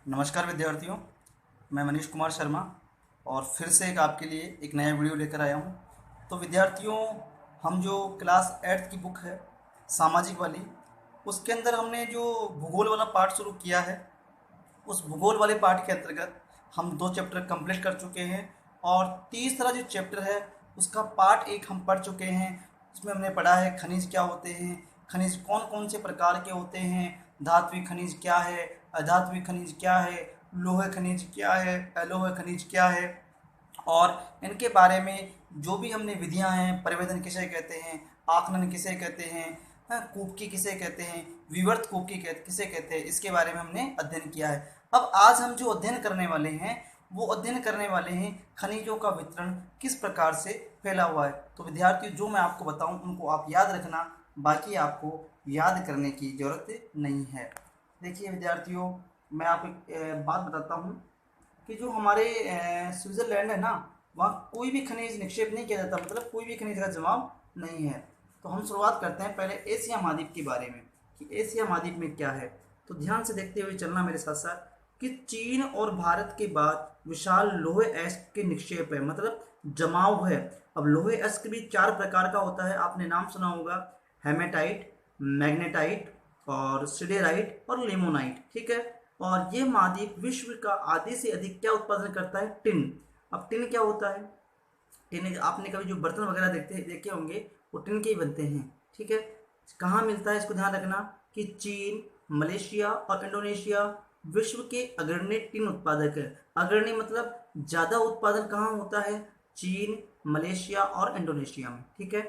नमस्कार विद्यार्थियों। मैं मनीष कुमार शर्मा और फिर से एक आपके लिए एक नया वीडियो लेकर आया हूँ। तो विद्यार्थियों, हम जो क्लास 8th की बुक है सामाजिक वाली, उसके अंदर हमने जो भूगोल वाला पार्ट शुरू किया है, उस भूगोल वाले पार्ट के अंतर्गत हम 2 चैप्टर कंप्लीट कर चुके हैं और तीसरा जो चैप्टर है उसका पार्ट 1 हम पढ़ चुके हैं। उसमें हमने पढ़ा है खनिज क्या होते हैं, खनिज कौन कौन से प्रकार के होते हैं, धात्विक खनिज क्या है, अधात्विक खनिज क्या है, लोहे खनिज क्या है, अलोहे खनिज क्या है, और इनके बारे में जो भी हमने विधियां हैं, परिवेदन किसे कहते हैं, आकलन किसे कहते हैं, कूपकी किसे कहते हैं, विवर्त कूपकी किसे कहते हैं, इसके बारे में हमने अध्ययन किया है। अब आज हम जो अध्ययन करने वाले हैं वो अध्ययन करने वाले हैं खनिजों का वितरण किस प्रकार से फैला हुआ है। तो विद्यार्थियों, जो मैं आपको बताऊं उनको आप याद रखना, बाकी आपको याद करने की ज़रूरत नहीं है। देखिए विद्यार्थियों, मैं आपको एक बात बताता हूँ कि जो हमारे स्विट्ज़रलैंड है ना, वहाँ कोई भी खनिज निक्षेप नहीं किया जाता, मतलब कोई भी खनिज का जमाव नहीं है। तो हम शुरुआत करते हैं पहले एशिया महाद्वीप के बारे में कि एशिया महाद्वीप में क्या है। तो ध्यान से देखते हुए चलना मेरे साथ साथ कि चीन और भारत के बाद विशाल लोहे अयस्क के निक्षेप है, मतलब जमाव है। अब लोहे अयस्क भी 4 प्रकार का होता है, आपने नाम सुना होगा, हेमेटाइट, मैग्नेटाइट और सिडेराइट और लिमोनाइट, ठीक है। और ये महाद्वीप विश्व का आधे से अधिक क्या उत्पादन करता है, टिन। अब टिन क्या होता है, टिन आपने कभी जो बर्तन वगैरह देखे होंगे वो टिन के ही बनते हैं, ठीक है। कहाँ मिलता है इसको ध्यान रखना कि चीन, मलेशिया और इंडोनेशिया विश्व के अग्रणी टिन उत्पादक है। अग्रणी मतलब ज़्यादा उत्पादन कहाँ होता है, चीन, मलेशिया और इंडोनेशिया में, ठीक है।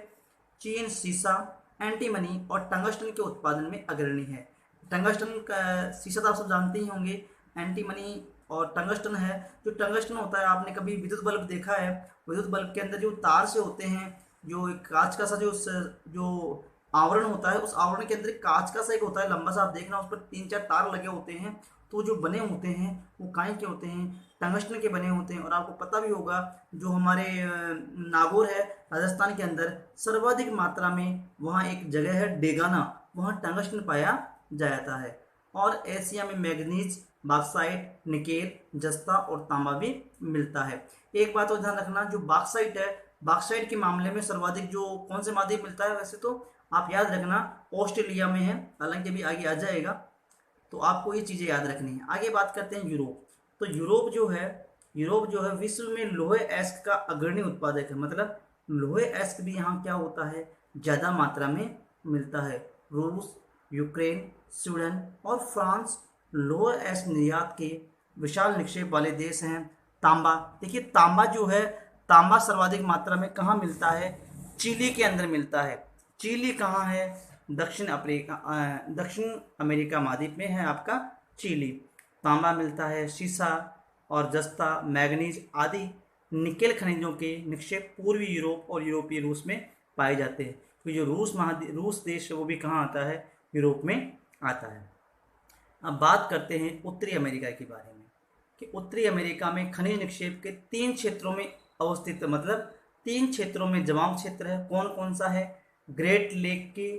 चीन सीसा, एंटीमनी और टंगस्टन के उत्पादन में अग्रणी है। टंगस्टन का सीसा तो आप सब जानते ही होंगे, एंटीमनी और टंगस्टन है। जो टंगस्टन होता है, आपने कभी विद्युत बल्ब देखा है, विद्युत बल्ब के अंदर जो तार से होते हैं, जो एक कांच का सा जो आवरण होता है, उस आवरण के अंदर एक कांच का सा एक होता है लंबा सा, आप देखना उस पर 3-4 तार लगे होते हैं। तो जो बने होते हैं वो काय के होते हैं, टंगस्टन के बने होते हैं। और आपको पता भी होगा जो हमारे नागौर है राजस्थान के अंदर, सर्वाधिक मात्रा में वहाँ एक जगह है डेगाना, वहाँ टंगस्टन पाया जाता है। और एशिया में मैग्नीज, बॉक्साइट, निकेल, जस्ता और तांबा भी मिलता है। एक बात और ध्यान रखना, जो बॉक्साइट है, बॉक्साइट के मामले में सर्वाधिक जो कौन से महाद्वीप मिलता है, वैसे तो आप याद रखना ऑस्ट्रेलिया में है, हालांकि अभी आगे आ जाएगा, तो आपको ये चीज़ें याद रखनी है। आगे बात करते हैं यूरोप। तो यूरोप जो है विश्व में लोहे एस्क का अग्रणी उत्पादक है, मतलब लोहे एस्क भी यहाँ क्या होता है, ज़्यादा मात्रा में मिलता है। रूस, यूक्रेन, स्वीडन और फ्रांस लोहे एस्क निर्यात के विशाल निक्षेप वाले देश हैं। तांबा, देखिए तांबा जो है, तांबा सर्वाधिक मात्रा में कहाँ मिलता है, चिली के अंदर मिलता है। चिली कहाँ है, दक्षिण अमेरिका महाद्वीप में है आपका चिली। तांबा मिलता है, सीसा और जस्ता, मैग्नीज आदि निकेल खनिजों के निक्षेप पूर्वी यूरोप और यूरोपीय रूस में पाए जाते हैं। तो जो रूस देश है वो भी कहाँ आता है, यूरोप में आता है। अब बात करते हैं उत्तरी अमेरिका के बारे में कि उत्तरी अमेरिका में खनिज निक्षेप के 3 क्षेत्रों में अवस्थित, मतलब 3 क्षेत्रों में जमाव क्षेत्र है। कौन कौन सा है, ग्रेट लेक के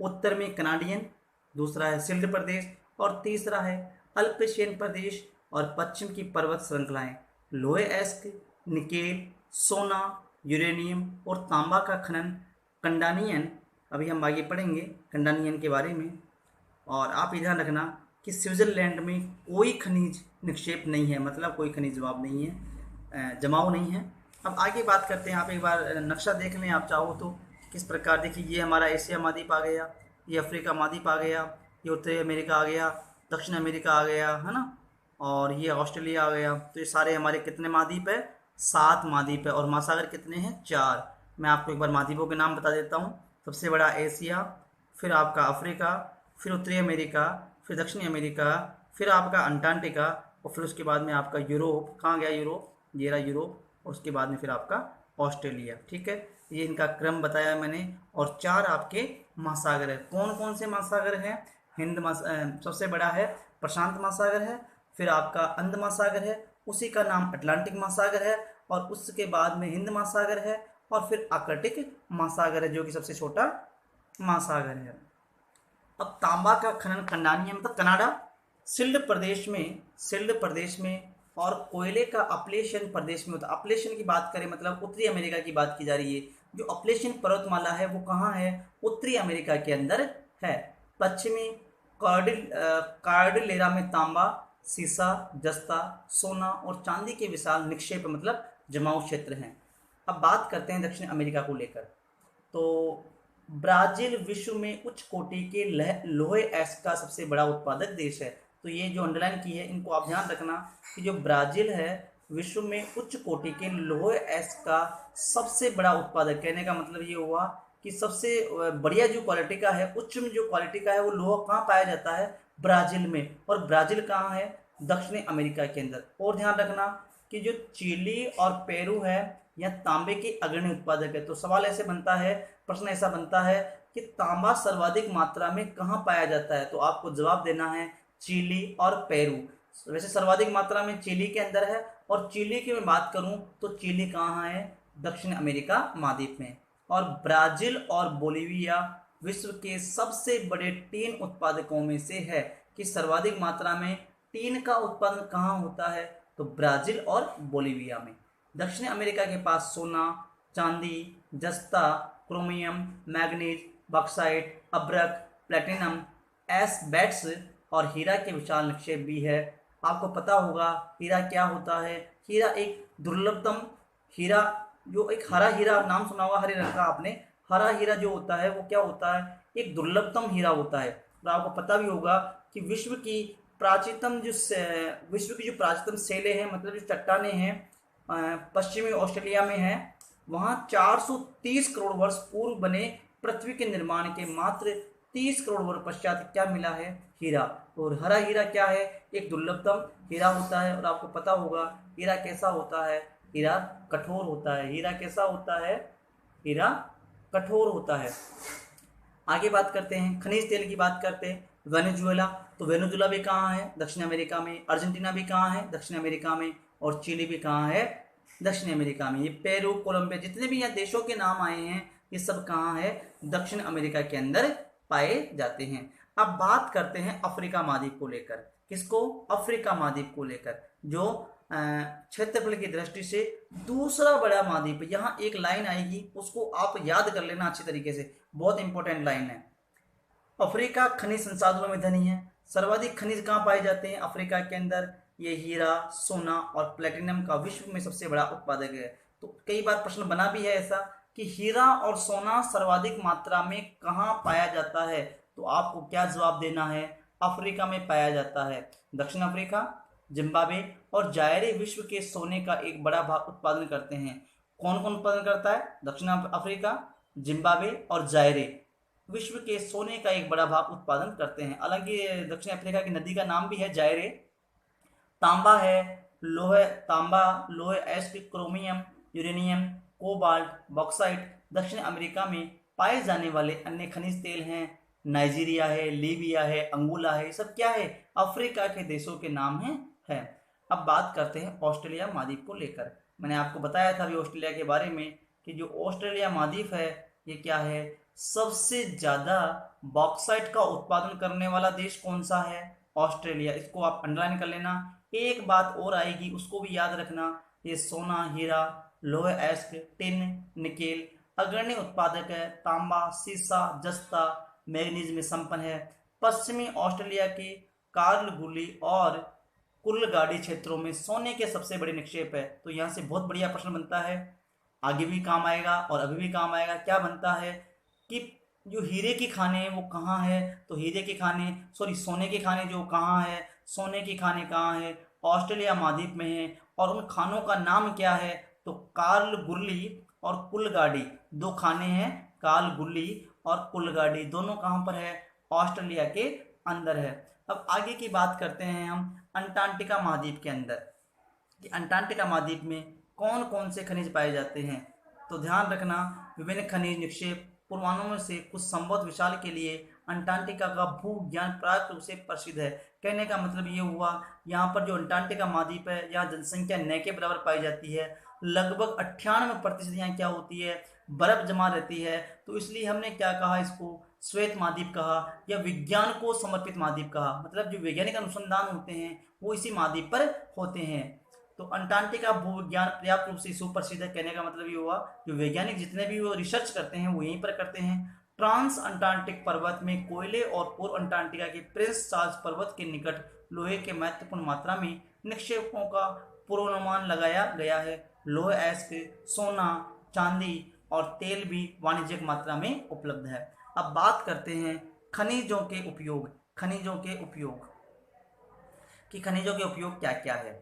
उत्तर में कनाडियन, दूसरा है सिल्ड प्रदेश और तीसरा है अल्पशियन प्रदेश और पश्चिम की पर्वत श्रृंखलाएं। लोहे एस्क, निकेल, सोना, यूरेनियम और तांबा का खनन कंडानियन, अभी हम आगे पढ़ेंगे कंडानियन के बारे में। और आप ये ध्यान रखना कि स्विट्ज़रलैंड में कोई खनिज निक्षेप नहीं है, मतलब कोई खनिज जवाब नहीं है, जमाव नहीं है। अब आगे बात करते हैं, आप एक बार नक्शा देख लें आप चाहो तो किस प्रकार। देखिए ये हमारा एशिया महाद्वीप आ गया, ये अफ्रीका महाद्वीप आ गया, ये उत्तरी अमेरिका आ गया, दक्षिण अमेरिका आ गया, है ना, और ये ऑस्ट्रेलिया आ गया। तो ये सारे हमारे कितने महाद्वीप है, 7 महाद्वीप है। और महासागर कितने हैं, 4। मैं आपको एक बार महाद्वीपों के नाम बता देता हूँ। सबसे बड़ा एशिया, फिर आपका अफ्रीका, फिर उत्तरी अमेरिका, फिर दक्षिणी अमेरिका, फिर आपका अंटार्कटिका और फिर उसके बाद में आपका यूरोप। कहाँ गया यूरोप, ये रहा यूरोप, और उसके बाद में फिर आपका ऑस्ट्रेलिया, ठीक है। ये इनका क्रम बताया मैंने। और 4 आपके महासागर है। कौन कौन से महासागर हैं, सबसे बड़ा है प्रशांत महासागर है, फिर आपका अंध महासागर है, उसी का नाम अटलांटिक महासागर है, और उसके बाद में हिंद महासागर है, और फिर आर्कटिक महासागर है जो कि सबसे छोटा महासागर है। अब तांबा का खनन कंडानिया मतलब कनाडा सिल्ड प्रदेश में और कोयले का अपलेशन प्रदेश में होता है। अपलेशन की बात करें मतलब उत्तरी अमेरिका की बात की जा रही है। जो अपलेशन पर्वतमाला है वो कहाँ है? उत्तरी अमेरिका के अंदर है। पश्चिमी कार्डिलेरा में तांबा, सीसा, जस्ता, सोना और चांदी के विशाल निक्षेप मतलब जमाव क्षेत्र हैं। अब बात करते हैं दक्षिण अमेरिका को लेकर। तो ब्राजील विश्व में उच्च कोटि के लोहे एस का सबसे बड़ा उत्पादक देश है। तो ये जो अंडरलाइन की है इनको आप ध्यान रखना कि जो ब्राजील है विश्व में उच्च कोटि के लोहे एस का सबसे बड़ा उत्पादक। कहने का मतलब ये हुआ कि सबसे बढ़िया जो क्वालिटी का है, उच्च में जो क्वालिटी का है वो लोहा कहाँ पाया जाता है? ब्राजील में। और ब्राजील कहाँ है? दक्षिणी अमेरिका के अंदर। और ध्यान रखना कि जो चिली और पेरू है यह तांबे के अग्रणी उत्पादक है। तो सवाल ऐसे बनता है, प्रश्न ऐसा बनता है कि तांबा सर्वाधिक मात्रा में कहाँ पाया जाता है? तो आपको जवाब देना है चिली और पेरू। वैसे सर्वाधिक मात्रा में चिली के अंदर है, और चिली की मैं बात करूं तो चिली कहाँ है? दक्षिण अमेरिका महाद्वीप में। और ब्राजील और बोलिविया विश्व के सबसे बड़े टीन उत्पादकों में से है कि सर्वाधिक मात्रा में टीन का उत्पादन कहाँ होता है? तो ब्राजील और बोलिविया में। दक्षिण अमेरिका के पास सोना, चांदी, जस्ता, क्रोमियम, मैग्नीज, बॉक्साइट, अब्रक, प्लेटिनम, एस्बेस्टस और हीरा के विशाल निक्षेप भी है। आपको पता होगा हीरा क्या होता है? हीरा एक दुर्लभतम हीरा, जो एक हरा हीरा नाम सुना होगा, हरे रंग का आपने। हरा हीरा जो होता है वो क्या होता है? एक दुर्लभतम हीरा होता है। और आपको पता भी होगा कि विश्व की जो प्राचीनतम सेले हैं मतलब जो चट्टाने हैं पश्चिमी ऑस्ट्रेलिया में है। वहाँ 430 करोड़ वर्ष पूर्व बने पृथ्वी के निर्माण के मात्र 30 करोड़ वर्ष पश्चात क्या मिला है? हीरा। और हरा हीरा क्या है? एक दुर्लभतम हीरा होता है। और आपको पता होगा हीरा कैसा होता है? हीरा कठोर होता है। हीरा कैसा होता है? हीरा कठोर होता है। आगे बात करते हैं, खनिज तेल की बात करते हैं। वेनेजुएला, तो वेनेजुएला भी कहाँ है? दक्षिण अमेरिका में। अर्जेंटीना भी कहाँ है? दक्षिण अमेरिका में। और चिली भी कहाँ है? दक्षिण अमेरिका में। ये पेरू, कोलंबिया, जितने भी यहाँ देशों के नाम आए हैं ये सब कहाँ है? दक्षिण अमेरिका के अंदर पाए जाते हैं। अब बात करते हैं अफ्रीका महाद्वीप को लेकर। किसको? अफ्रीका महाद्वीप को लेकर, जो क्षेत्रफल की दृष्टि से दूसरा बड़ा महाद्वीप है। यहाँ एक लाइन आएगी उसको आप याद कर लेना अच्छी तरीके से, बहुत इंपॉर्टेंट लाइन है। अफ्रीका खनिज संसाधनों में धनी है। सर्वाधिक खनिज कहाँ पाए जाते हैं अफ्रीका के अंदर? ये हीरा, सोना और प्लेटिनम का विश्व में सबसे बड़ा उत्पादक है। तो कई बार प्रश्न बना भी है ऐसा कि हीरा और सोना सर्वाधिक मात्रा में कहाँ पाया जाता है? तो आपको क्या जवाब देना है? अफ्रीका में पाया जाता है। दक्षिण अफ्रीका, जिम्बाब्वे और जायरे विश्व के सोने का एक बड़ा भाग उत्पादन करते हैं। कौन कौन उत्पादन करता है? दक्षिण अफ्रीका, जिम्बाब्वे और जायरे विश्व के सोने का एक बड़ा भाग उत्पादन करते हैं। हालांकि दक्षिण अफ्रीका की नदी का नाम भी है जायरे। तांबा है, लोहे ask, chromium, uranium, cobalt, bauxite. दक्षिण अमेरिका में पाए जाने वाले अन्य खनिज तेल हैं नाइजीरिया है, लीबिया है, अंगोला है। ये सब क्या है? अफ्रीका के देशों के नाम है। अब बात करते हैं ऑस्ट्रेलिया महाद्वीप को लेकर। मैंने आपको बताया था अभी ऑस्ट्रेलिया के बारे में कि जो ऑस्ट्रेलिया महाद्वीप है ये क्या है? सबसे ज्यादा बॉक्साइट का उत्पादन करने वाला देश कौन सा है? ऑस्ट्रेलिया। इसको आप अंडरलाइन कर लेना। एक बात और आएगी उसको भी याद रखना, ये सोना, हीरा, लोहे एस्क, टिन, निकेल अग्रणी उत्पादक है। तांबा, सीसा, जस्ता, मैग्नीज में संपन्न है। पश्चिमी ऑस्ट्रेलिया के कार्लगुली और कुल्लगाड़ी क्षेत्रों में सोने के सबसे बड़े निक्षेप है। तो यहाँ से बहुत बढ़िया प्रश्न बनता है, आगे भी काम आएगा और अभी भी काम आएगा। क्या बनता है कि जो हीरे की खाने हैं वो कहाँ है? तो हीरे के खाने, सोने के खाने जो कहाँ है? सोने की खाने कहाँ है? ऑस्ट्रेलिया महाद्वीप में है। और उन खानों का नाम क्या है? तो कार्लगुली और कुल्लगाड़ी दो खाने हैं। कार्लगुली और कुल्लगाड़ी दोनों कहाँ पर है? ऑस्ट्रेलिया के अंदर है। अब आगे की बात करते हैं हम अंटार्कटिका महाद्वीप के अंदर कि अंटार्कटिका महाद्वीप में कौन कौन से खनिज पाए जाते हैं। तो ध्यान रखना, विभिन्न खनिज निक्षेप पूर्वानुमान से कुछ संवत विशाल के लिए अंटार्कटिका का भू ज्ञान प्राप्त रूप से प्रसिद्ध है। कहने का मतलब ये हुआ यहाँ पर जो अंटार्कटिका महाद्वीप है यहाँ जनसंख्या न के बराबर पाई जाती है। लगभग 98% यहाँ क्या होती है? बर्फ जमा रहती है। तो इसलिए हमने क्या कहा इसको? श्वेत महाद्वीप कहा या विज्ञान को समर्पित महाद्वीप कहा, मतलब जो वैज्ञानिक अनुसंधान होते हैं वो इसी महाद्वीप पर होते हैं। तो अंटार्कटिका भूविज्ञान पर्याप्त रूप से सुप्रसिद्ध है, कहने का मतलब ये हुआ जो वैज्ञानिक जितने भी वो रिसर्च करते हैं वो यहीं पर करते हैं। ट्रांस अंटार्कटिक पर्वत में कोयले और पूर्व अंटार्कटिका के प्रिंस चार्ल्स पर्वत के निकट लोहे के महत्वपूर्ण मात्रा में निक्षेपों का पूर्वानुमान लगाया गया है। लोहे, अयस्क, सोना, चांदी और तेल भी वाणिज्यिक मात्रा में उपलब्ध है। अब बात करते हैं खनिजों के उपयोग। खनिजों के उपयोग कि खनिजों के उपयोग क्या क्या है।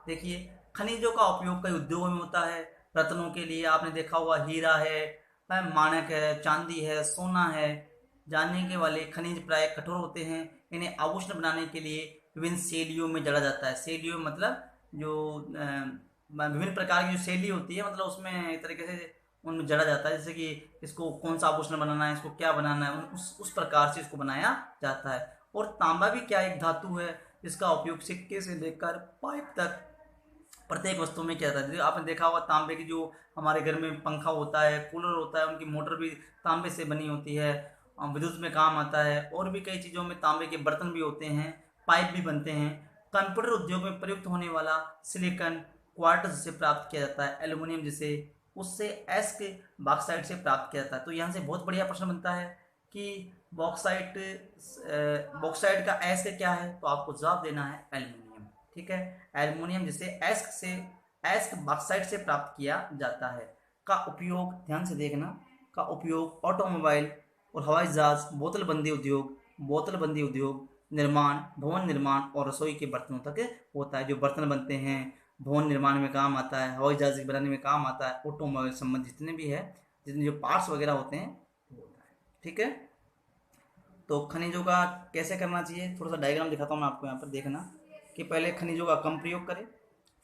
देखिए, खनिजों का उपयोग कई उद्योगों में होता है। रत्नों के लिए आपने देखा हुआ हीरा है, माणक है, चांदी है, सोना है। जानने के वाले खनिज प्राय कठोर होते हैं। इन्हें आभूषण बनाने के लिए विभिन्न शैलियों में जड़ा जाता है। शैलियों मतलब जो विभिन्न प्रकार की जो शैली होती है, मतलब उसमें एक तरीके से उनमें जड़ा जाता है। जैसे कि इसको कौन सा आभूषण बनाना है, इसको क्या बनाना है, उस प्रकार से इसको बनाया जाता है। और तांबा भी क्या एक धातु है जिसका उपयोग सिक्के से लेकर पाइप तक प्रत्येक वस्तु में किया जाता है। आपने देखा होगा तांबे की जो हमारे घर में पंखा होता है, कूलर होता है, उनकी मोटर भी तांबे से बनी होती है, विद्युत में काम आता है। और भी कई चीज़ों में तांबे के बर्तन भी होते हैं, पाइप भी बनते हैं। कंप्यूटर उद्योग में प्रयुक्त होने वाला सिलिकॉन क्वार्ट्ज से प्राप्त किया जाता है। एल्युमिनियम जिसे उससे एस्क बॉक्साइट से प्राप्त किया जाता है। तो यहाँ से बहुत बढ़िया प्रश्न बनता है कि बॉक्साइट बॉक्साइट का एस्क क्या है, तो आपको जवाब देना है एल्युमिनियम। ठीक है, एल्युमिनियम जिसे एस्क बॉक्साइट से प्राप्त किया जाता है। का उपयोग ध्यान से देखना, का उपयोग ऑटोमोबाइल और हवाई जहाज, बोतलबंदी उद्योग, निर्माण, भवन निर्माण और रसोई के बर्तनों तक होता है। जो बर्तन बनते हैं भवन निर्माण में काम आता है, हवाई जहाज बनाने में काम आता है, ऑटोमोबाइल संबंधित जितने भी है, जितने जो पार्ट्स वगैरह होते हैं वो होता है। ठीक है, तो खनिजों का कैसे करना चाहिए, थोड़ा सा डायग्राम दिखाता हूँ मैं आपको। यहाँ पर देखना कि पहले खनिजों का कम प्रयोग करें,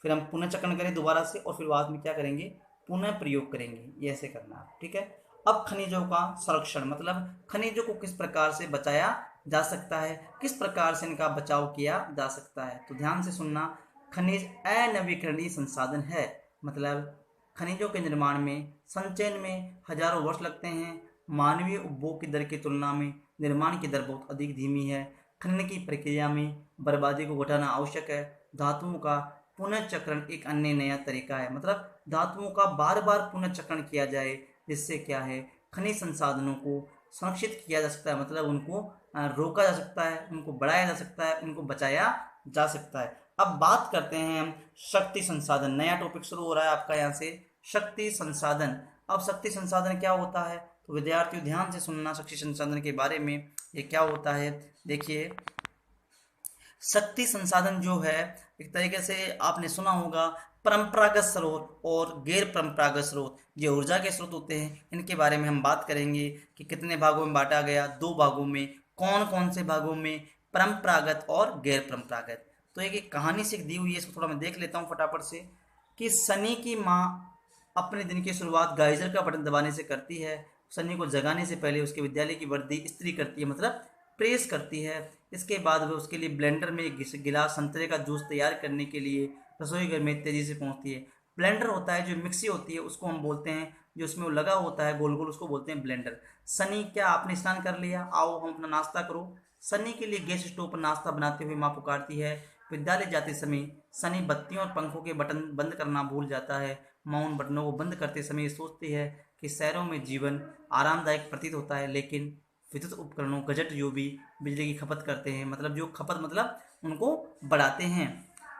फिर हम पुनः चक्रण करें दोबारा से, और फिर बाद में क्या करेंगे, पुनः प्रयोग करेंगे। ये ऐसे करना है। ठीक है, अब खनिजों का संरक्षण, मतलब खनिजों को किस प्रकार से बचाया जा सकता है, किस प्रकार से इनका बचाव किया जा सकता है। तो ध्यान से सुनना, खनिज अनवीकरणीय संसाधन है, मतलब खनिजों के निर्माण में, संचयन में हजारों वर्ष लगते हैं। मानवीय उपभोग की दर की तुलना में निर्माण की दर बहुत अधिक धीमी है। खनन की प्रक्रिया में बर्बादी को घटाना आवश्यक है। धातुओं का पुनर्चक्रण एक अन्य नया तरीका है, मतलब धातुओं का बार बार पुनर्चक्रण किया जाए, जिससे क्या है, खनिज संसाधनों को संरक्षित किया जा सकता है, मतलब उनको रोका जा सकता है, उनको बढ़ाया जा सकता है, उनको बचाया जा सकता है। अब बात करते हैं हम शक्ति संसाधन। नया टॉपिक शुरू हो रहा है आपका यहाँ से, शक्ति संसाधन। अब शक्ति संसाधन क्या होता है, तो विद्यार्थियों ध्यान से सुनना शक्ति संसाधन के बारे में। ये क्या होता है, देखिए, शक्ति संसाधन जो है एक तरीके से आपने सुना होगा, परंपरागत स्रोत और गैर परंपरागत स्रोत, जो ऊर्जा के स्रोत होते हैं, इनके बारे में हम बात करेंगे कि कितने भागों में बांटा गया, 2 भागों में। कौन कौन से भागों में, परंपरागत और गैर परंपरागत। तो एक कहानी से दी हुई है, इसको थोड़ा मैं देख लेता हूँ फटाफट से, कि सनी की माँ अपने दिन की शुरुआत गाइजर का बटन दबाने से करती है। सनी को जगाने से पहले उसके विद्यालय की वर्दी इस्त्री करती है, मतलब प्रेस करती है। इसके बाद वह उसके लिए ब्लेंडर में एक गिलास संतरे का जूस तैयार करने के लिए रसोई घर में तेजी से पहुंचती है। ब्लेंडर होता है, जो मिक्सी होती है उसको हम बोलते हैं, जो उसमें वो लगा होता है गोल गोल, उसको बोलते हैं ब्लेंडर। सनी, क्या आपने स्नान कर लिया, आओ हम अपना नाश्ता करो। सनी के लिए गैस स्टोव पर नाश्ता बनाते हुए माँ पुकारती है। विद्यालय जाते समय सनी बत्तियों और पंखों के बटन बंद करना भूल जाता है। माँ उन बटनों को बंद करते समय सोचती है कि शहरों में जीवन आरामदायक प्रतीत होता है, लेकिन विद्युत उपकरणों गजट जो भी बिजली की खपत करते हैं, मतलब जो खपत मतलब उनको बढ़ाते हैं,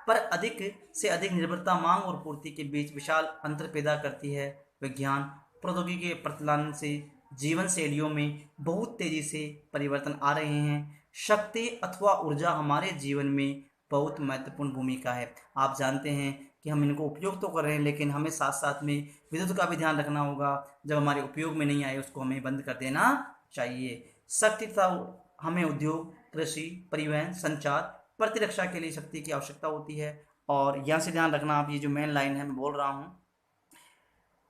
पर अधिक से अधिक निर्भरता मांग और पूर्ति के बीच विशाल अंतर पैदा करती है। विज्ञान प्रौद्योगिकी के प्रचलन से जीवन शैलियों में बहुत तेजी से परिवर्तन आ रहे हैं। शक्ति अथवा ऊर्जा हमारे जीवन में बहुत महत्वपूर्ण भूमिका है। आप जानते हैं कि हम इनको उपयोग तो कर रहे हैं, लेकिन हमें साथ साथ में विद्युत का भी ध्यान रखना होगा। जब हमारे उपयोग में नहीं आए उसको हमें बंद कर देना चाहिए। शक्ति तथा हमें उद्योग, कृषि, परिवहन, संचार, प्रतिरक्षा के लिए शक्ति की आवश्यकता होती है। और यहाँ से ध्यान रखना आप, ये जो मेन लाइन है मैं बोल रहा हूँ,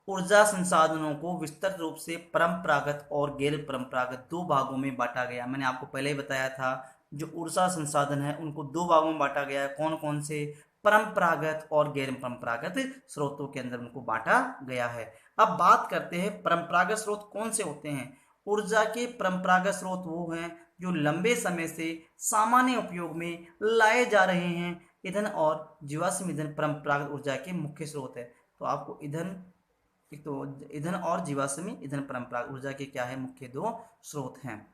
ऊर्जा संसाधनों को विस्तृत रूप से परंपरागत और गैर परंपरागत 2 भागों में बांटा गया। मैंने आपको पहले ही बताया था, जो ऊर्जा संसाधन है उनको 2 भागों में बांटा गया है। कौन कौन से, परंपरागत और गैर परंपरागत स्रोतों के अंदर उनको बांटा गया है। अब बात करते हैं परंपरागत स्रोत कौन से होते हैं। ऊर्जा के परंपरागत स्रोत वो हैं जो लंबे समय से सामान्य उपयोग में लाए जा रहे हैं। ईंधन और जीवाश्म ईंधन परंपरागत ऊर्जा के मुख्य स्रोत है। तो आपको ईंधन, एक तो ईंधन और जीवाश्मी ईंधन परंपरागत ऊर्जा के क्या है, मुख्य दो स्रोत हैं।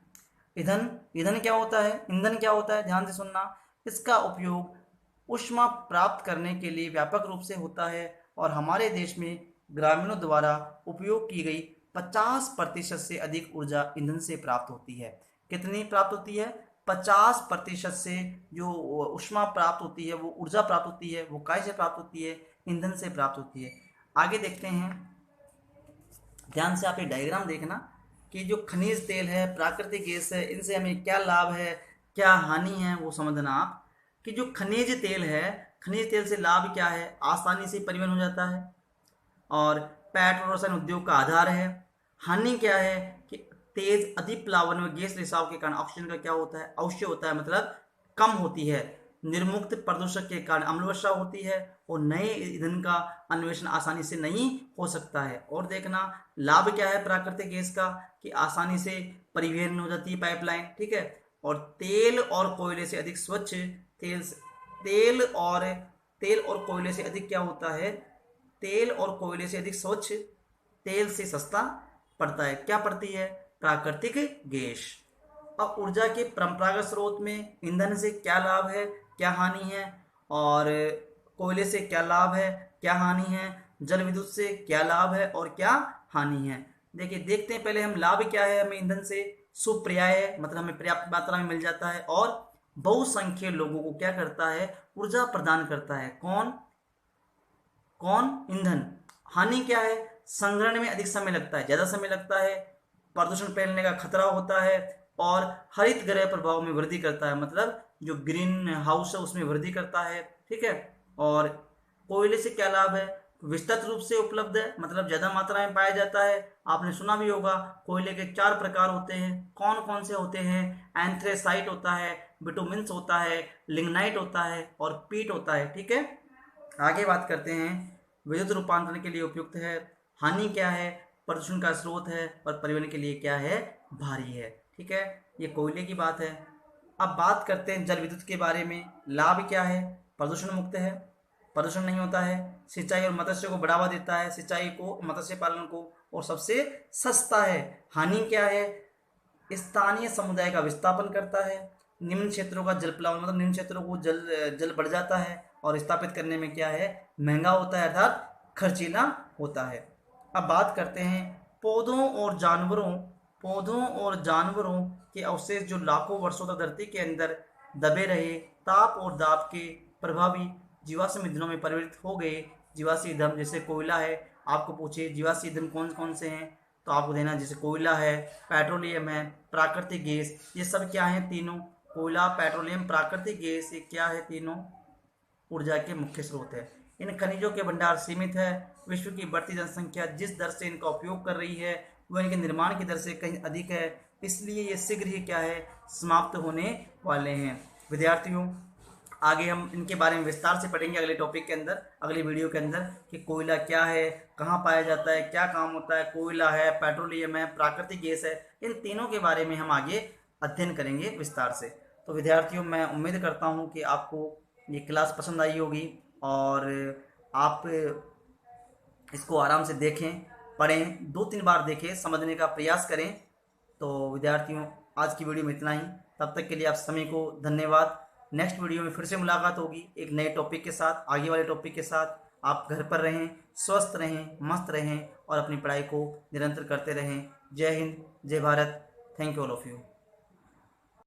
ईंधन, ईंधन क्या होता है, ईंधन क्या होता है, ध्यान से सुनना। इसका उपयोग ऊष्मा प्राप्त करने के लिए व्यापक रूप से होता है और हमारे देश में ग्रामीणों द्वारा उपयोग की गई 50% से अधिक ऊर्जा ईंधन से प्राप्त होती है। कितनी प्राप्त होती है? 50% से जो ऊष्मा प्राप्त होती है, वो ऊर्जा प्राप्त होती है, वो काय से प्राप्त होती है? ईंधन से प्राप्त होती है। आगे देखते हैं, ध्यान से आप ये डायग्राम देखना कि जो खनिज तेल है, प्राकृतिक गैस है, इनसे हमें क्या लाभ है, क्या हानि है, वो समझना आप। कि जो खनिज तेल है, खनिज तेल से लाभ क्या है? आसानी से परिवहन हो जाता है और पेट्रोल रसायन उद्योग का आधार है। हानि क्या है कि तेज अधिक प्लावन व गैस रिसाव के कारण ऑक्सीजन का क्या होता है? अवश्य होता है, मतलब कम होती है। निर्मुक्त प्रदूषक के कारण अम्ल वर्षा होती है और नए ईंधन का अन्वेषण आसानी से नहीं हो सकता है। और देखना लाभ क्या है प्राकृतिक गैस का, कि आसानी से परिवहन हो जाती है पाइपलाइन, ठीक है। और तेल और कोयले से अधिक स्वच्छ, तेल और कोयले से अधिक क्या होता है? तेल और कोयले से अधिक स्वच्छ, तेल से सस्ता पड़ता है। क्या पड़ती है? प्राकृतिक गैस। अब ऊर्जा के परंपरागत स्रोत में ईंधन से क्या लाभ है, क्या हानि है, और कोयले से क्या लाभ है, क्या हानि है, जल विद्युत से क्या लाभ है और क्या हानि है। देखिए, देखते हैं पहले हम लाभ क्या है। हमें ईंधन से सुपर्याय है, मतलब हमें पर्याप्त मात्रा में मिल जाता है और बहुसंख्य लोगों को क्या करता है? ऊर्जा प्रदान करता है। कौन कौन? ईंधन। हानि क्या है? संग्रहण में अधिक समय लगता है, ज्यादा समय लगता है, प्रदूषण फैलने का खतरा होता है और हरित गृह प्रभाव में वृद्धि करता है, मतलब जो ग्रीन हाउस है उसमें वृद्धि करता है, ठीक है। और कोयले से क्या लाभ है? विस्तृत रूप से उपलब्ध है, मतलब ज्यादा मात्रा में पाया जाता है। आपने सुना भी होगा कोयले के 4 प्रकार होते हैं। कौन कौन से होते हैं? एंथ्रेसाइट होता है, बिटुमिन्स होता है, लिग्नाइट होता है और पीट होता है, ठीक है। आगे बात करते हैं, विद्युत रूपांतरण के लिए उपयुक्त है। हानि क्या है? प्रदूषण का स्रोत है और परिवहन के लिए क्या है? भारी है, ठीक है। ये कोयले की बात है। अब बात करते हैं जल विद्युत के बारे में। लाभ क्या है? प्रदूषण मुक्त है, प्रदूषण नहीं होता है, सिंचाई और मत्स्य को बढ़ावा देता है, सिंचाई को, मत्स्य पालन को, और सबसे सस्ता है। हानि क्या है? स्थानीय समुदाय का विस्थापन करता है, निम्न क्षेत्रों का जल प्लावन, मतलब निम्न क्षेत्रों को जल बढ़ जाता है और स्थापित करने में क्या है? महंगा होता है, अर्थात खर्चीला होता है। अब बात करते हैं पौधों और जानवरों के अवशेष जो लाखों वर्षों तक धरती के अंदर दबे रहे, ताप और दाब के प्रभावी जीवाश्म ईंधनों में परिवर्तित हो गए। जीवाश्म ईंधन जैसे कोयला है, आपको पूछे जीवाश्म ईंधन कौन कौन से हैं, तो आपको देना जैसे कोयला है, पेट्रोलियम है, प्राकृतिक गैस, ये सब क्या है? तीनों, कोयला, पेट्रोलियम, प्राकृतिक गैस, ये क्या है? तीनों ऊर्जा के मुख्य स्रोत है। इन खनिजों के भंडार सीमित है। विश्व की बढ़ती जनसंख्या जिस दर से इनका उपयोग कर रही है वह इनके निर्माण की दर से कहीं अधिक है, इसलिए ये शीघ्र ही क्या है? समाप्त होने वाले हैं। विद्यार्थियों, आगे हम इनके बारे में विस्तार से पढ़ेंगे अगले टॉपिक के अंदर, अगले वीडियो के अंदर, कि कोयला क्या है, कहाँ पाया जाता है, क्या काम होता है, कोयला है, पेट्रोलियम है, प्राकृतिक गैस है, इन तीनों के बारे में हम आगे अध्ययन करेंगे विस्तार से। तो विद्यार्थियों, मैं उम्मीद करता हूँ कि आपको ये क्लास पसंद आई होगी और आप इसको आराम से देखें, पढ़ें, 2-3 बार देखें, समझने का प्रयास करें। तो विद्यार्थियों, आज की वीडियो में इतना ही। तब तक के लिए आप सभी को धन्यवाद। नेक्स्ट वीडियो में फिर से मुलाकात होगी एक नए टॉपिक के साथ, आगे वाले टॉपिक के साथ। आप घर पर रहें, स्वस्थ रहें, मस्त रहें और अपनी पढ़ाई को निरंतर करते रहें। जय हिंद, जय Bharat. Thank you all of you.